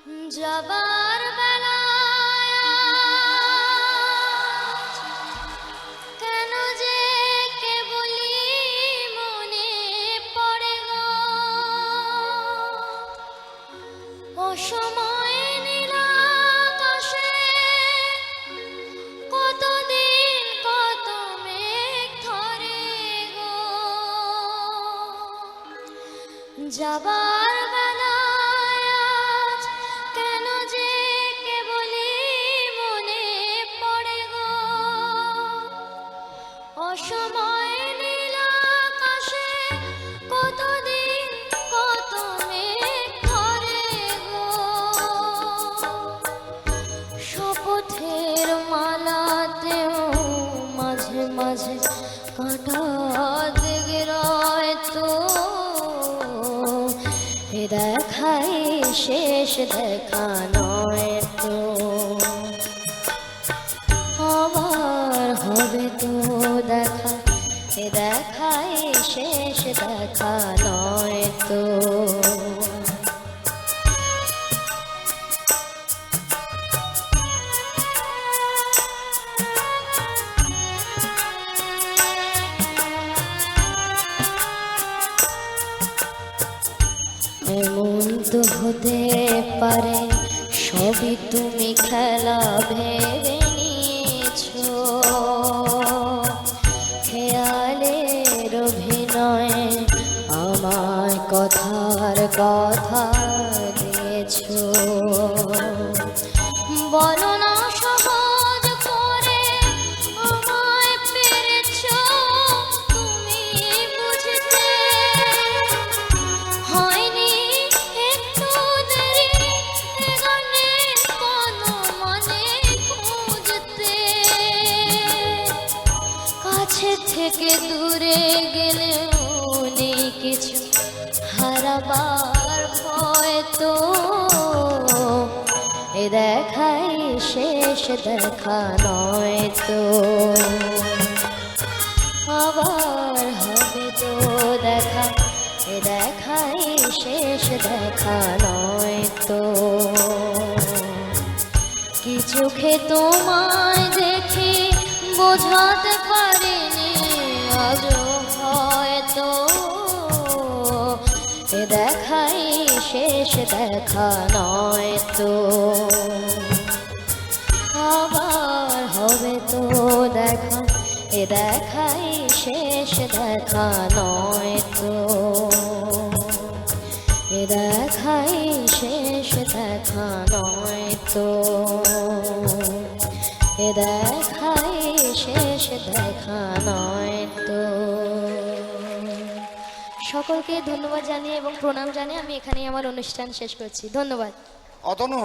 যাবার বেলায় কেন যে কেবলি মনে পড়ে গো অসময়ে নীলাকাশে কতদিন কত মেঘ ধরে গো যাবার বেলায় আজ কেন যে কেবলি মনে পড়ে গো অসময়ে নীলাকাশে কতদিন কত মেঘ ধরে গো শপথের মালাতেও মাঝে মাঝে কাঁটা দেগে রয় তো এ দেখাই শেষ দেখা নয় তো আবার হবে তো দেখা এ দেখাই শেষ দেখা নয় তো এমন তো হতে পারে সবই তুমি খেলা ভেবে নিয়েছো খেয়ালের অভিনয়ে আমায় কথার কথা দিয়েছো বলো না সহজ করে আমায় পেরেছো তুমি বুঝতে হয়নি একটু দেরি গানের কোনো মানে খুঁজতে কাছে থেকে দূরে গেলেও নেই কিছু হারাবার ভয় তো এ দেখাই শেষ দেখা নয় তো আবার হবে তো দেখা এ দেখাই শেষ দেখা নয় তো কি চোখে তোমায় দেখি বোঝাতে পারিনি আজও হয়তো এ দেখাই শেষ দেখা নয় তো আবার হবে তো দেখা এ দেখাই শেষ দেখা নয় তো এ দেখাই শেষ দেখা নয় তো এ দেখাই শেষ দেখা নয় তো সকলকে ধন্যবাদ জানিয়ে এবং প্রণাম জানিয়ে আমি এখানেই আমার অনুষ্ঠান শেষ করছি ধন্যবাদ অতনু